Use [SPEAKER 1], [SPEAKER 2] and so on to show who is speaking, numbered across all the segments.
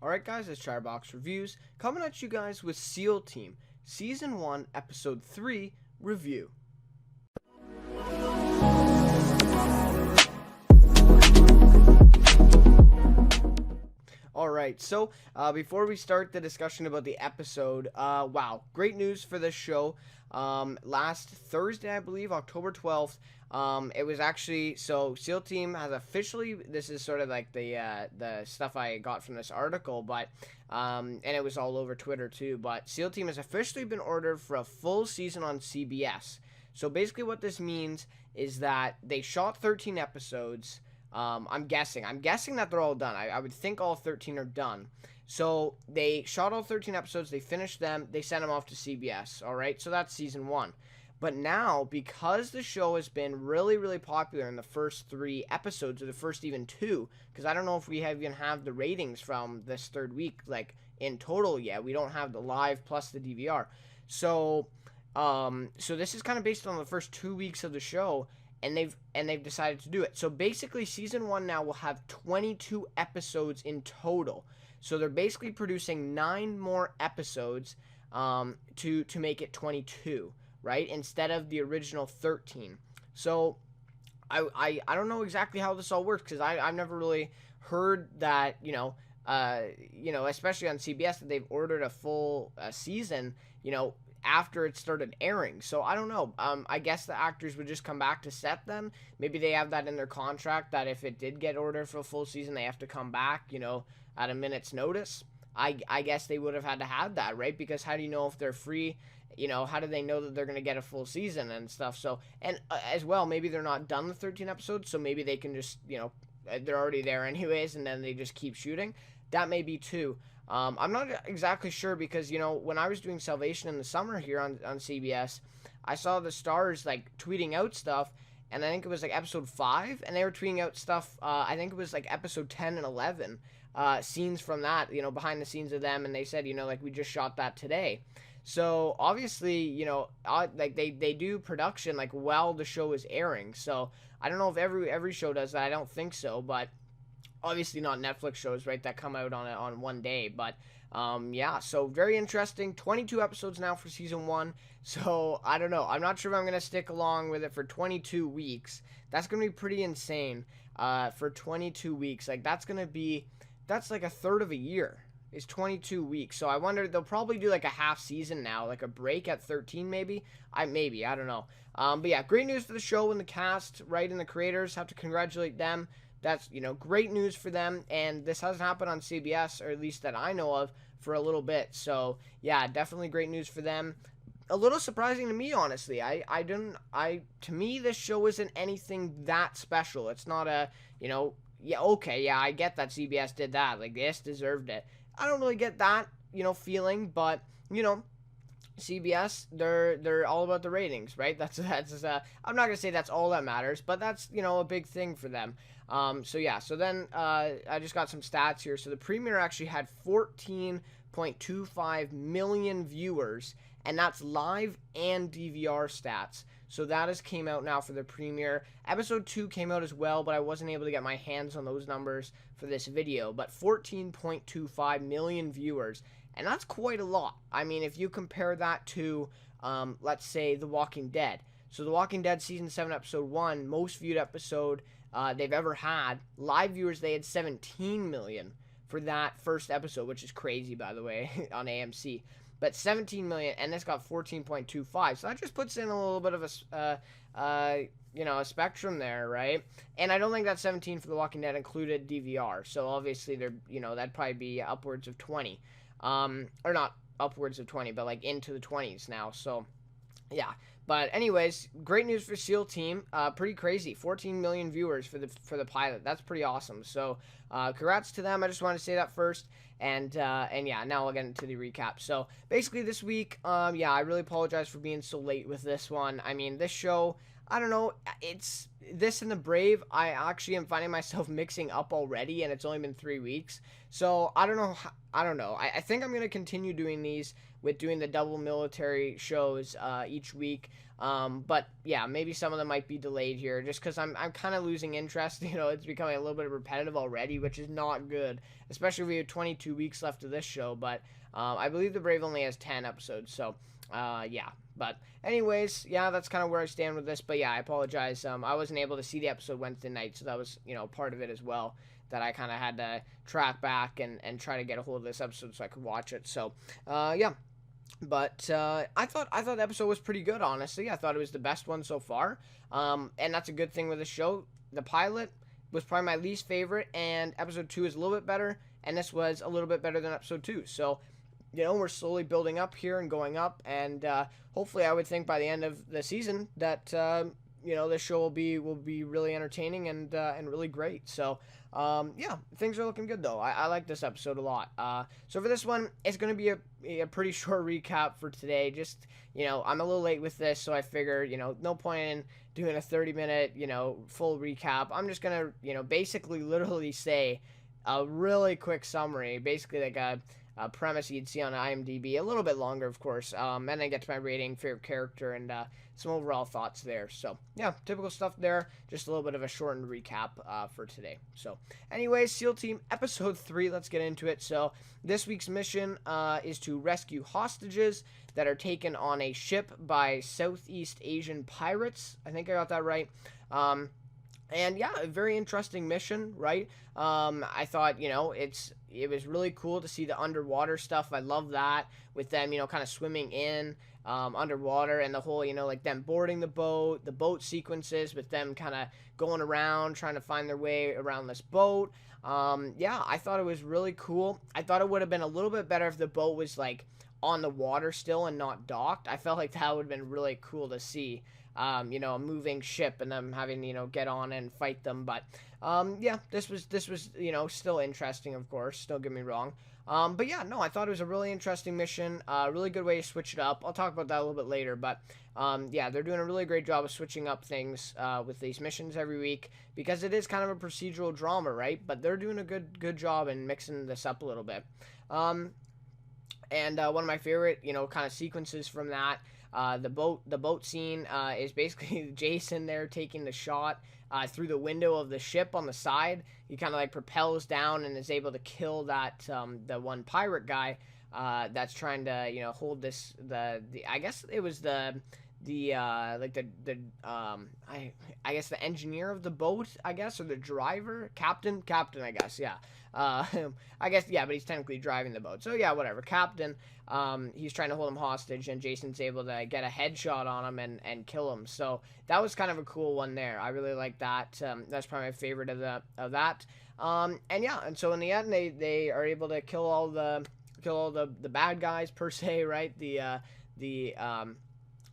[SPEAKER 1] Alright guys, it's Chatterbox Reviews, coming at you guys with SEAL Team, Season 1, Episode 3, Review. Alright, so before we start the discussion about the episode, wow, great news for this show. Last Thursday, I believe, October 12th, it was actually, so SEAL Team has officially, this is sort of like the stuff I got from this article, but, and it was all over Twitter too, but SEAL Team has officially been ordered for a full season on CBS. So basically what this means is that they shot 13 episodes. I'm guessing that they're all done. I would think all 13 are done. So they shot all 13 episodes, they finished them, they sent them off to CBS, alright? So that's season 1. But now, because the show has been really, really popular in the first 3 episodes, or the first even 2, because I don't know if we even have the ratings from this third week, like, in total yet. We don't have the live plus the DVR. So this is kind of based on the first 2 weeks of the show, and they've decided to do it. So basically, season 1 now will have 22 episodes in total. So they're basically producing 9 more episodes to make it 22, right? Instead of the original 13. So I don't know exactly how this all works, because I've never really heard that, especially on CBS, that they've ordered a full season, after it started airing. So I don't know. I guess the actors would just come back to set then. Maybe they have that in their contract, that if it did get ordered for a full season, they have to come back, at a minute's notice. I guess they would have had to have that, right? Because how do you know if they're free? How do they know that they're going to get a full season and stuff? So, and as well, maybe they're not done the 13 episodes, so maybe they can just, they're already there anyways, and then they just keep shooting. That may be too. I'm not exactly sure, because, when I was doing Salvation in the summer here on CBS, I saw the stars, tweeting out stuff, and I think it was, episode 5, and they were tweeting out stuff, I think it was, episode 10 and 11, scenes from that, behind the scenes of them, and they said, we just shot that today. So, obviously, they do production, while the show is airing, so I don't know if every show does that. I don't think so, but obviously not Netflix shows, right, that come out on one day, but yeah, so very interesting. 22 episodes now for season 1, so I don't know. I'm not sure if I'm going to stick along with it for 22 weeks. That's going to be pretty insane for 22 weeks. That's like a third of a year is 22 weeks. So I wonder, they'll probably do a half season now, a break at 13 maybe. I don't know. But yeah, great news for the show and the cast, right, and the creators. Have to congratulate them. That's, great news for them, and this hasn't happened on CBS, or at least that I know of, for a little bit. So yeah, definitely great news for them. A little surprising to me, honestly. To me, this show isn't anything that special. It's not a, yeah, okay, yeah, I get that CBS did that. This deserved it. I don't really get that, feeling, but, CBS, they're all about the ratings, right? That's I'm not gonna say that's all that matters, but that's, a big thing for them. So yeah, so then I just got some stats here. So the premiere actually had 14.25 million viewers, and that's live and DVR stats. So that came out now for the premiere. Episode 2 came out as well, but I wasn't able to get my hands on those numbers for this video. But 14.25 million viewers, and that's quite a lot. I mean, if you compare that to, let's say, The Walking Dead. So The Walking Dead Season 7, Episode 1, most viewed episode they've ever had. Live viewers, they had 17 million for that first episode, which is crazy, by the way, on AMC. But 17 million, and this got 14.25. So that just puts in a little bit of a spectrum there, right? And I don't think that 17 for The Walking Dead included DVR. So obviously, that'd probably be upwards of 20. Or not upwards of 20, but into the 20s now. So yeah, but anyways, great news for SEAL Team. Pretty crazy, 14 million viewers for the pilot. That's pretty awesome. So congrats to them. I just wanted to say that first, and yeah, now I'll get into the recap. So basically this week, yeah, I really apologize for being so late with this one. I mean, this show, I don't know. It's this and the Brave. I actually am finding myself mixing up already, and it's only been 3 weeks. So I don't know. I don't know. I think I'm gonna continue doing these with doing the double military shows each week. But yeah, maybe some of them might be delayed here, just because I'm kind of losing interest. It's becoming a little bit repetitive already, which is not good, especially if we have 22 weeks left of this show. But I believe the Brave only has 10 episodes, so yeah. But anyways, yeah, that's kind of where I stand with this. But yeah, I apologize. I wasn't able to see the episode Wednesday night, so that was part of it as well. That I kind of had to track back and try to get a hold of this episode so I could watch it. So yeah. But I thought the episode was pretty good, honestly. I thought it was the best one so far. And that's a good thing with the show. The pilot was probably my least favorite, and episode 2 is a little bit better, and this was a little bit better than episode 2. So we're slowly building up here and going up, and hopefully I would think by the end of the season that this show will be really entertaining and really great. So yeah, things are looking good though. I like this episode a lot. So for this one, it's going to be a pretty short recap for today. Just I'm a little late with this, so I figure no point in doing a 30-minute full recap. I'm just gonna basically literally say a really quick summary, basically like a premise you'd see on IMDb, a little bit longer, of course, and then get to my rating, favorite character, and some overall thoughts there. So, yeah, typical stuff there. Just a little bit of a shortened recap for today. So, anyways, SEAL Team Episode 3, let's get into it. So, this week's mission is to rescue hostages that are taken on a ship by Southeast Asian pirates. I think I got that right. And yeah, a very interesting mission, right? I thought, it was really cool to see the underwater stuff. I love that with them, kind of swimming in underwater, and the whole, like them boarding the boat sequences with them kind of going around trying to find their way around this boat. Yeah, I thought it was really cool. I thought it would have been a little bit better if the boat was like on the water still and not docked. I felt like that would have been really cool to see. A moving ship and them having get on and fight them. But yeah, this was still interesting, of course. Don't get me wrong. But yeah, no, I thought it was a really interesting mission. Really good way to switch it up. I'll talk about that a little bit later. But yeah, they're doing a really great job of switching up things with these missions every week, because it is kind of a procedural drama, right? But they're doing a good job in mixing this up a little bit. And one of my favorite kind of sequences from that. The boat scene is basically Jason there taking the shot through the window of the ship on the side. He kind of like propels down and is able to kill that the one pirate guy that's trying to hold this the I guess it was the I guess the engineer of the boat, I guess, or the driver, captain, I guess, yeah. I guess, yeah, but he's technically driving the boat. So, yeah, whatever. Captain, he's trying to hold him hostage, and Jason's able to get a headshot on him and kill him. So, that was kind of a cool one there. I really like that. That's probably my favorite of that. And, yeah, and so in the end, they are able to kill all the bad guys, per se, right?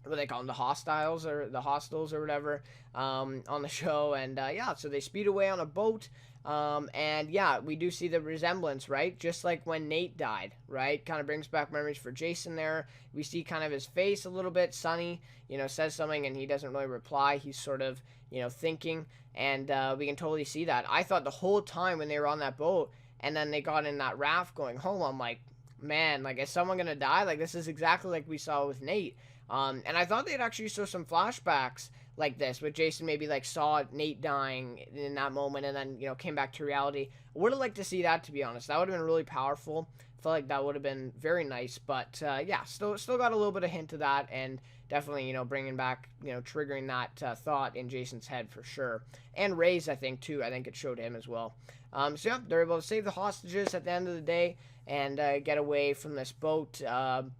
[SPEAKER 1] What they call them, the hostiles or the hostiles or whatever, on the show. And yeah, so they speed away on a boat. And yeah, we do see the resemblance, right? Just like when Nate died, right? Kind of brings back memories for Jason there. We see kind of his face a little bit. Sonny, says something and he doesn't really reply. He's sort of, thinking. And we can totally see that. I thought the whole time when they were on that boat and then they got in that raft going home, I'm like, man, like, is someone going to die? Like, this is exactly like we saw with Nate. And I thought they'd actually show some flashbacks like this, with Jason maybe like saw Nate dying in that moment and then came back to reality. I would have liked to see that, to be honest. That would have been really powerful. I felt like that would have been very nice. But yeah, still got a little bit of hint of that, and definitely bringing back triggering that thought in Jason's head for sure. And Ray's, I think, too. I think it showed him as well. So yeah, they're able to save the hostages at the end of the day and get away from this boat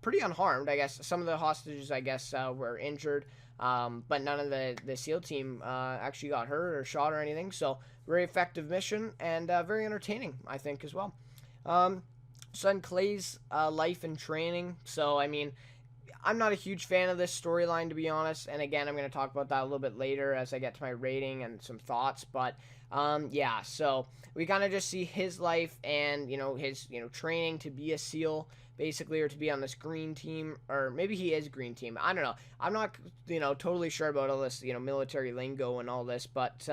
[SPEAKER 1] pretty unharmed. I guess some of the hostages, were injured, but none of the SEAL team actually got hurt or shot or anything. So very effective mission and very entertaining, I think, as well. Son Clay's life and training. So, I mean, I'm not a huge fan of this storyline, to be honest. And again, I'm going to talk about that a little bit later as I get to my rating and some thoughts. But Yeah, so we kind of just see his life and, his, training to be a SEAL, basically, or to be on this green team, or maybe he is green team. I don't know. I'm not, totally sure about all this, military lingo and all this, but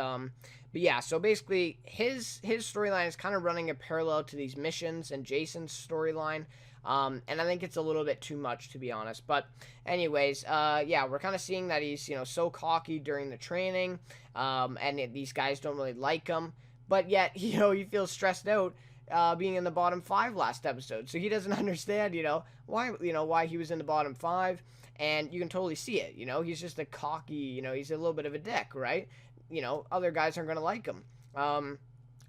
[SPEAKER 1] yeah, so basically his storyline is kind of running a parallel to these missions and Jason's storyline. And I think it's a little bit too much, to be honest. But anyways, yeah, we're kind of seeing that he's, so cocky during the training, these guys don't really like him. But yet, he feels stressed out, being in the bottom five last episode. So he doesn't understand, why he was in the bottom five. And you can totally see it, he's just a cocky, he's a little bit of a dick, right? Other guys aren't going to like him.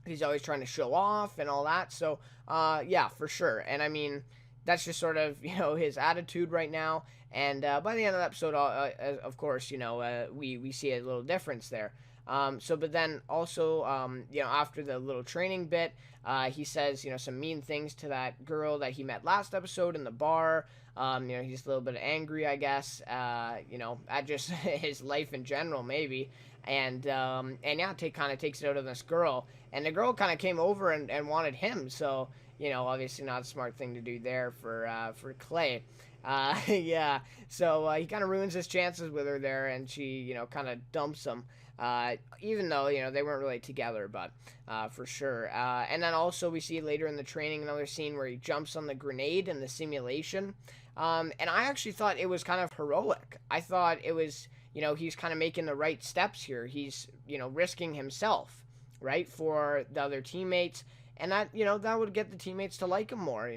[SPEAKER 1] He's always trying to show off and all that. So, yeah, for sure. And I mean, that's just sort of, his attitude right now. And by the end of the episode, of course, we see a little difference there. But then also, after the little training bit, he says, some mean things to that girl that he met last episode in the bar. He's a little bit angry, I guess, at just his life in general, maybe. And yeah, kind of takes it out of this girl. And the girl kind of came over and wanted him. So, obviously not a smart thing to do there for Clay. Yeah, so he kind of ruins his chances with her there, and she, kind of dumps him. Even though, they weren't really together, but for sure. And then also we see later in the training another scene where he jumps on the grenade in the simulation. And I actually thought it was kind of heroic. I thought it was, he's kind of making the right steps here. He's, risking himself, right, for the other teammates. And that, that would get the teammates to like him more,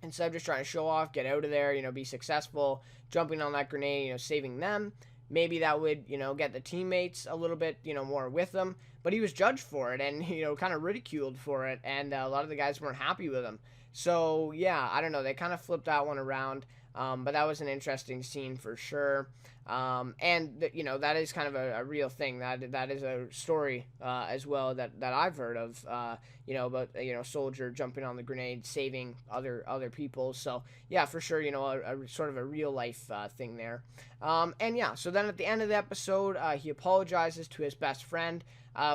[SPEAKER 1] instead of just trying to show off, get out of there, be successful, jumping on that grenade, saving them. Maybe that would, get the teammates a little bit, more with him. But he was judged for it and, kind of ridiculed for it. And a lot of the guys weren't happy with him. So, yeah, I don't know. They kind of flipped that one around. But that was an interesting scene for sure. That is kind of a real thing. That is a story as well that I've heard of, about, soldier jumping on the grenade, saving other people. So, yeah, for sure, a sort of a real life thing there. So then at the end of the episode, he apologizes to his best friend,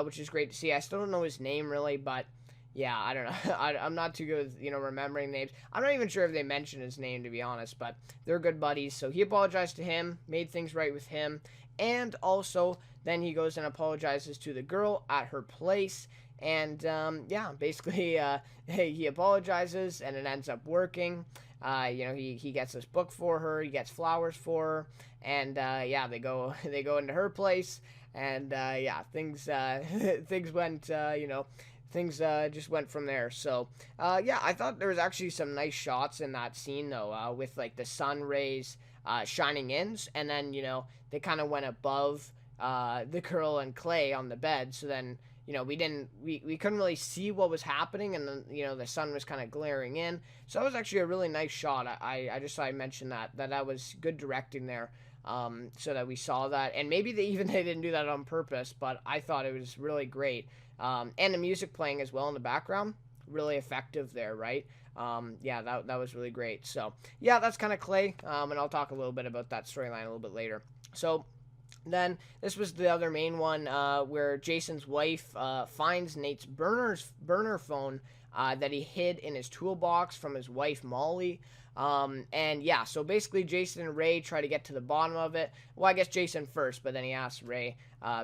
[SPEAKER 1] which is great to see. I still don't know his name really, but yeah, I don't know. I'm not too good with, remembering names. I'm not even sure if they mentioned his name, to be honest, but they're good buddies. So he apologized to him, made things right with him, and also then he goes and apologizes to the girl at her place. And, basically, he apologizes, and it ends up working. He gets this book for her, he gets flowers for her, and, they go into her place, and, things went, things just went from there. So, I thought there was actually some nice shots in that scene, though, with, like, the sun rays shining in, and then, they kind of went above the girl and Clay on the bed, so then, we couldn't really see what was happening, and then, the sun was kind of glaring in, so that was actually a really nice shot. I just thought I'd mention that was good directing there, so that we saw that, and maybe they didn't do that on purpose, but I thought it was really great. And the music playing as well in the background, really effective there, right? That was really great. So, yeah, that's kind of Clay, and I'll talk a little bit about that storyline a little bit later. So, then this was the other main one, where Jason's wife finds Nate's burner phone that he hid in his toolbox from his wife Molly. So basically Jason and Ray try to get to the bottom of it. Well, I guess Jason first, but then he asks Ray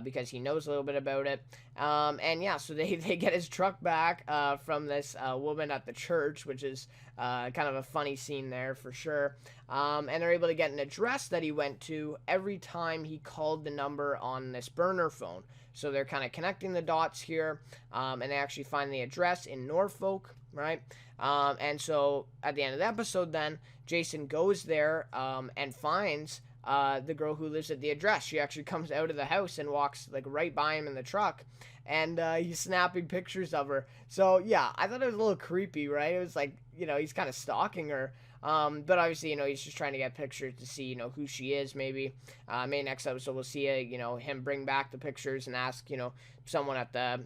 [SPEAKER 1] because he knows a little bit about it. So they get his truck back from this woman at the church, which is kind of a funny scene there for sure. And they're able to get an address that he went to every time he called the number on this burner phone. So they're kind of connecting the dots here, and they actually find the address in Norfolk, right? And so at the end of the episode then, Jason goes there and finds the girl who lives at the address. She actually comes out of the house and walks like right by him in the truck, and he's snapping pictures of her. So yeah, I thought it was a little creepy, right? It was like, he's kind of stalking her. But obviously, he's just trying to get pictures to see, who she is, maybe. Maybe next episode we'll see, him bring back the pictures and ask, someone at the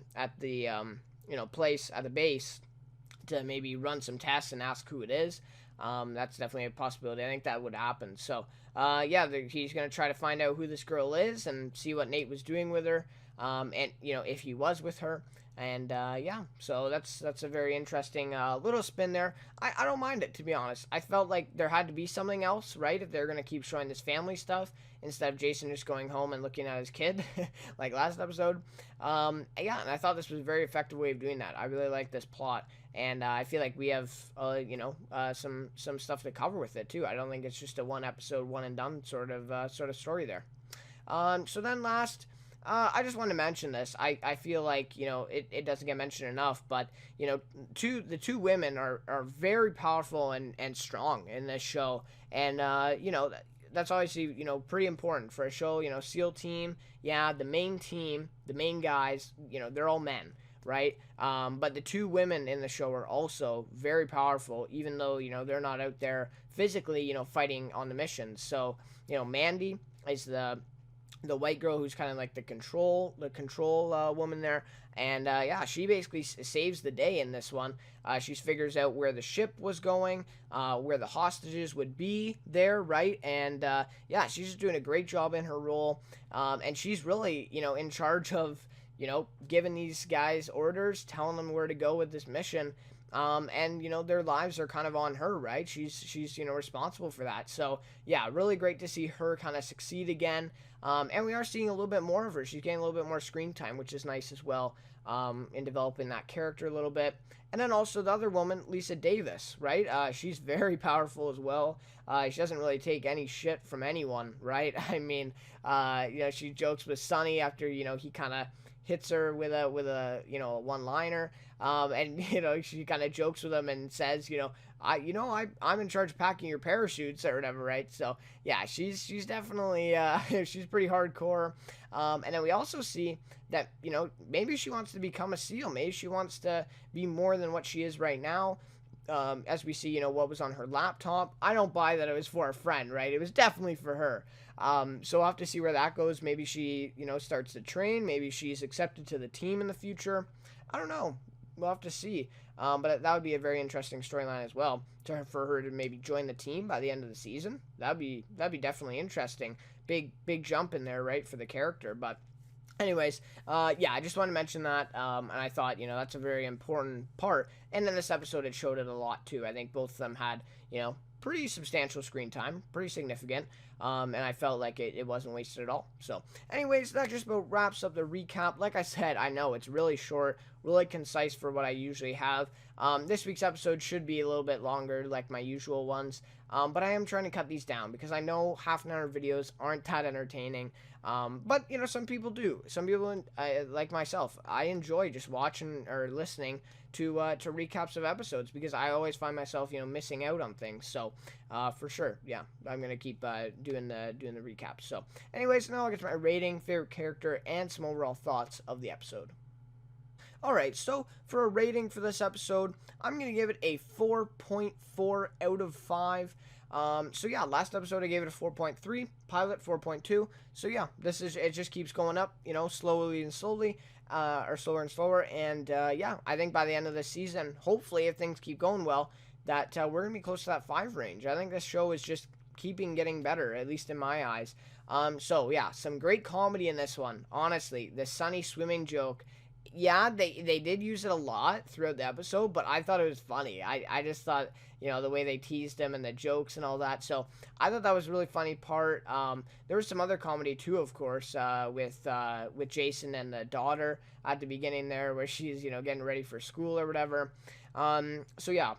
[SPEAKER 1] place, at the base, to maybe run some tests and ask who it is. That's definitely a possibility. I think that would happen. So, he's going to try to find out who this girl is and see what Nate was doing with her. and if he was with her. And yeah, so that's a very interesting little spin there. I don't mind it, to be honest. I felt like there had to be something else, right? If they're gonna keep showing this family stuff instead of Jason just going home and looking at his kid, like last episode. Yeah, and I thought this was a very effective way of doing that. I really like this plot, and I feel like we have some stuff to cover with it too. I don't think it's just a one episode, one and done sort of story there. So then last. I just want to mention this. I feel like, it doesn't get mentioned enough, but, the two women are very powerful and strong in this show. And, that's obviously, pretty important for a show, SEAL team. Yeah, the main team, the main guys, they're all men, right? But the two women in the show are also very powerful, even though, they're not out there physically, fighting on the missions. So, Mandy is the white girl who's kind of like the control woman there, and yeah, she basically saves the day in this one. She figures out where the ship was going, where the hostages would be there, right? And yeah, she's just doing a great job in her role, and she's really in charge of giving these guys orders, telling them where to go with this mission. And their lives are kind of on her, right? She's responsible for that. So yeah, really great to see her kind of succeed again. And we are seeing a little bit more of her. She's getting a little bit more screen time, which is nice as well. In developing that character a little bit. And then also the other woman, Lisa Davis, right? She's very powerful as well. She doesn't really take any shit from anyone, right? I mean, she jokes with Sonny after he kind of hits her with a one-liner, and she kind of jokes with him and says, I'm in charge of packing your parachutes or whatever, right? So yeah, she's definitely she's pretty hardcore. And then we also see that maybe she wants to become a SEAL, maybe she wants to be more than what she is right now. As we see, what was on her laptop. I don't buy that it was for a friend, right? It was definitely for her. So we'll have to see where that goes. Maybe she, starts to train. Maybe she's accepted to the team in the future. I don't know. We'll have to see. But that would be a very interesting storyline as well, for her to maybe join the team by the end of the season. That'd be definitely interesting. Big jump in there, right, for the character. But anyways, yeah, I just want to mention that, and I thought, that's a very important part. And in this episode, it showed it a lot, too. I think both of them had, pretty substantial screen time, pretty significant, and I felt like it wasn't wasted at all. So, anyways, that just about wraps up the recap. Like I said, I know it's really short, really concise for what I usually have. This week's episode should be a little bit longer, like my usual ones, but I am trying to cut these down because I know half-an-hour videos aren't that entertaining. But some people do. Some people, like myself, I enjoy just watching or listening to recaps of episodes because I always find myself missing out on things. So for sure, yeah, I'm gonna keep doing the recaps. So anyways, now I'll get to my rating, favorite character, and some overall thoughts of the episode. Alright, so for a rating for this episode, I'm going to give it a 4.4 out of 5. So yeah, last episode I gave it a 4.3, pilot 4.2. So yeah, it just keeps going up, slowly and slowly, or slower and slower. And yeah, I think by the end of the season, hopefully if things keep going well, that we're going to be close to that 5 range. I think this show is just getting better, at least in my eyes. So yeah, some great comedy in this one. Honestly, the Sunny swimming joke. Yeah, they did use it a lot throughout the episode, but I thought it was funny. I just thought, the way they teased him and the jokes and all that. So I thought that was a really funny part. There was some other comedy too, of course, with Jason and the daughter at the beginning there, where she's getting ready for school or whatever. So yeah.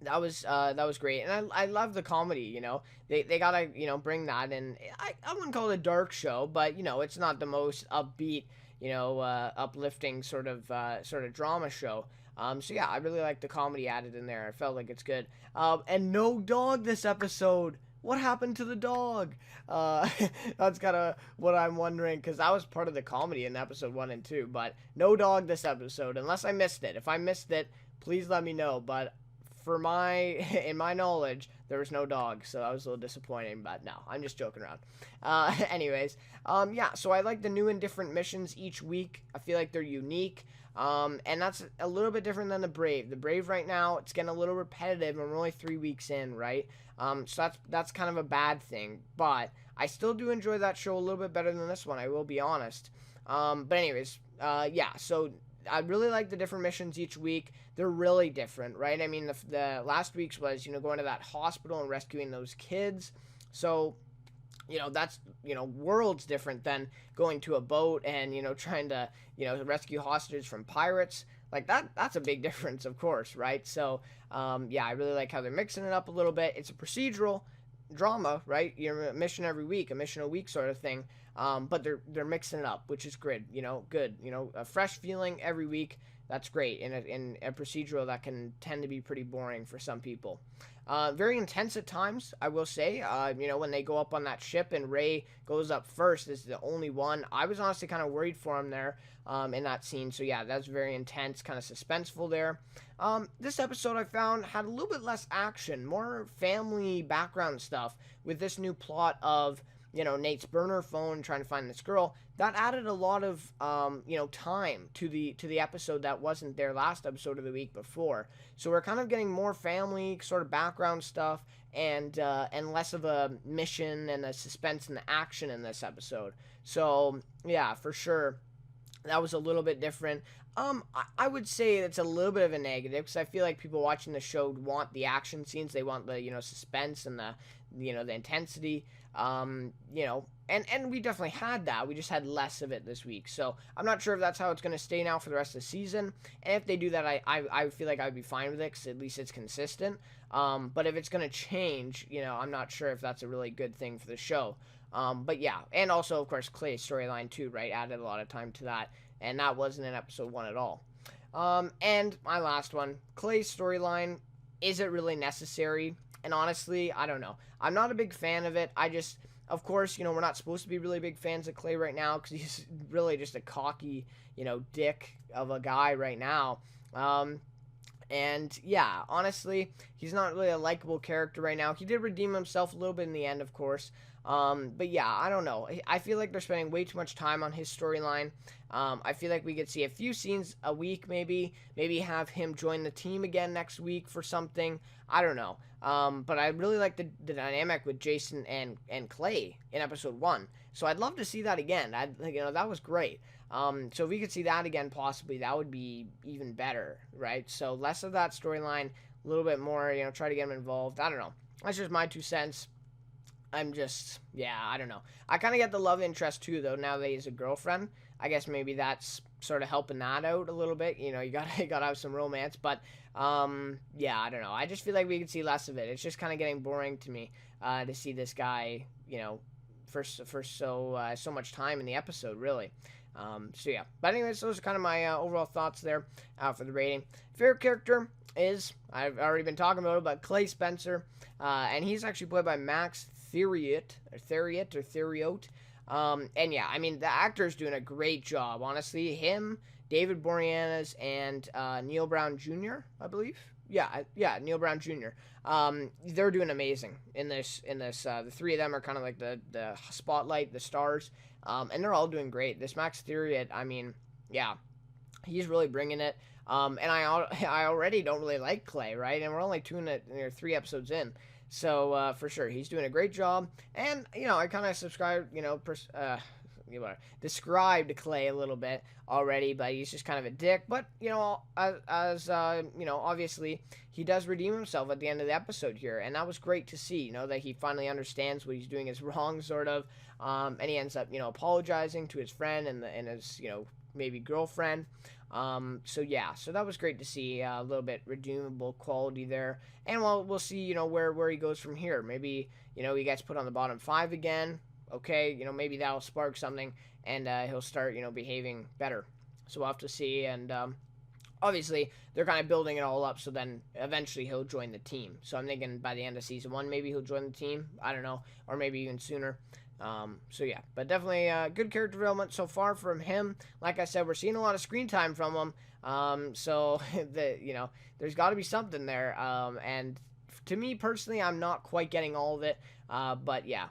[SPEAKER 1] That was great, and I love the comedy. They gotta bring that in. I wouldn't call it a dark show, but it's not the most upbeat, uplifting sort of drama show. So yeah, I really like the comedy added in there. I felt like it's good. And no dog this episode. What happened to the dog? That's kind of what I'm wondering, because that was part of the comedy in episode 1 and 2. But no dog this episode, unless I missed it. If I missed it, please let me know. But in my knowledge, there was no dog, so that was a little disappointing, but no, I'm just joking around. Anyways, yeah, so I like the new and different missions each week. I feel like they're unique, and that's a little bit different than the Brave. The Brave right now, it's getting a little repetitive, and we're only 3 weeks in, right? So that's kind of a bad thing, but I still do enjoy that show a little bit better than this one, I will be honest. But anyways, yeah. So I really like the different missions each week. They're really different, right? I mean, the last week's was going to that hospital and rescuing those kids. So that's worlds different than going to a boat and trying to rescue hostages from pirates. Like that's a big difference, of course, right? So yeah, I really like how they're mixing it up a little bit. It's a procedural drama, right? You're a mission every week, a mission a week sort of thing. But they're mixing it up, which is good. Good. A fresh feeling every week. That's great in a procedural that can tend to be pretty boring for some people. Very intense at times, I will say. When they go up on that ship and Ray goes up first, is the only one. I was honestly kind of worried for him there in that scene. So yeah, that's very intense, kind of suspenseful there. This episode I found had a little bit less action, more family background stuff with this new plot of Nate's burner phone trying to find this girl. That added a lot of time to the episode that wasn't there last episode of the week before. So we're kind of getting more family sort of background stuff and less of a mission and a suspense and the action in this episode. So yeah, for sure, that was a little bit different. I would say it's a little bit of a negative because I feel like people watching the show want the action scenes. They want the suspense and the intensity. And we definitely had that. We just had less of it this week. So I'm not sure if that's how it's going to stay now for the rest of the season. And if they do that, I feel like I'd be fine with it because at least it's consistent. But if it's going to change, I'm not sure if that's a really good thing for the show. But yeah, and also of course Clay's storyline too, right? Added a lot of time to that, and that wasn't in episode 1 at all. And my last one, Clay's storyline, is it really necessary? And honestly, I don't know. I'm not a big fan of it. Of course, we're not supposed to be really big fans of Clay right now because he's really just a cocky, dick of a guy right now. And yeah, honestly, he's not really a likable character right now. He did redeem himself a little bit in the end, of course. But yeah, I don't know. I feel like they're spending way too much time on his storyline. I feel like we could see a few scenes a week, maybe have him join the team again next week for something. I don't know. But I really like the dynamic with Jason and Clay in episode 1. So I'd love to see that again. That was great. So if we could see that again, possibly, that would be even better, right? So less of that storyline, a little bit more, try to get him involved. I don't know. That's just my 2 cents. I don't know. I kind of get the love interest too, though, now that he's a girlfriend. I guess maybe that's sort of helping that out a little bit. You gotta have some romance. But, yeah, I don't know. I just feel like we could see less of it. It's just kind of getting boring to me to see this guy, for so much time in the episode, really. So, yeah. But anyways, those are kind of my overall thoughts there for the rating. Favorite character is, I've already been talking about it, but Clay Spencer. And he's actually played by Max Theriot. And yeah, I mean, the actor's doing a great job, honestly. Him, David Boreanaz, and Neil Brown Jr., I believe. Yeah, Neil Brown Jr. They're doing amazing in this. The 3 of them are kind of like the spotlight, the stars, and they're all doing great. This Max Theriot, I mean, yeah, he's really bringing it. And I already don't really like Clay, right? And we're only 3 episodes in. So, for sure, he's doing a great job. And, I kind of described Clay a little bit already, but he's just kind of a dick. But, obviously, he does redeem himself at the end of the episode here. And that was great to see, that he finally understands what he's doing is wrong, sort of. And he ends up, apologizing to his friend and his, maybe girlfriend. So that was great to see a little bit redeemable quality there. And we'll see, where he goes from here. Maybe, he gets put on the bottom 5 again. Okay, maybe that'll spark something and he'll start, behaving better. So we'll have to see. And obviously, they're kind of building it all up so then eventually he'll join the team. So I'm thinking by the end of season 1, maybe he'll join the team. I don't know. Or maybe even sooner. But definitely good character development so far from him. Like I said, we're seeing a lot of screen time from him. There's got to be something there. And to me personally, I'm not quite getting all of it. But yeah,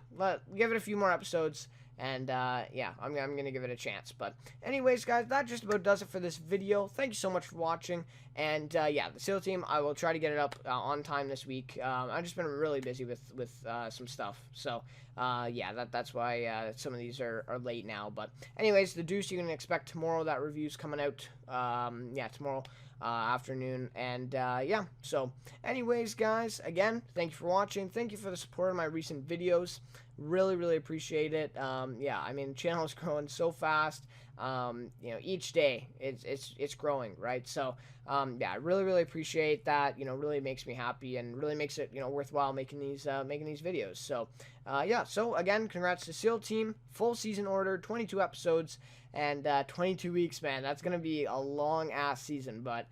[SPEAKER 1] give it a few more episodes And yeah, I'm gonna give it a chance. But anyways, guys, that just about does it for this video. Thank you so much for watching. And yeah, the SEAL team, I will try to get it up on time this week. I've just been really busy with some stuff. So yeah, that's why some of these are late now. But anyways, the Deuce you can expect tomorrow. That review's coming out. Yeah, tomorrow afternoon. And yeah, so anyways, guys, again, thank you for watching. Thank you for the support of my recent videos. Really appreciate it. Yeah, I mean, the channel is growing so fast. You know, each day it's growing, right? So yeah, I really appreciate that. You know, really makes me happy and really makes it, you know, worthwhile making these videos. So yeah, so again, congrats to SEAL team, full season order, 22 episodes and 22 weeks, man. That's gonna be a long ass season, but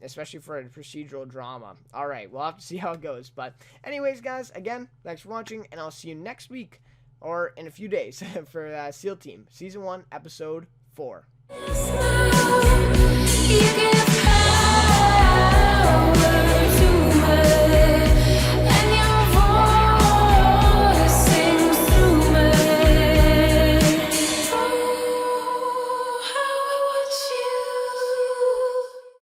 [SPEAKER 1] especially for a procedural drama. All right, we'll have to see how it goes. But anyways, guys, again, thanks for watching, and I'll see you next week or in a few days for SEAL Team Season 1, Episode 4.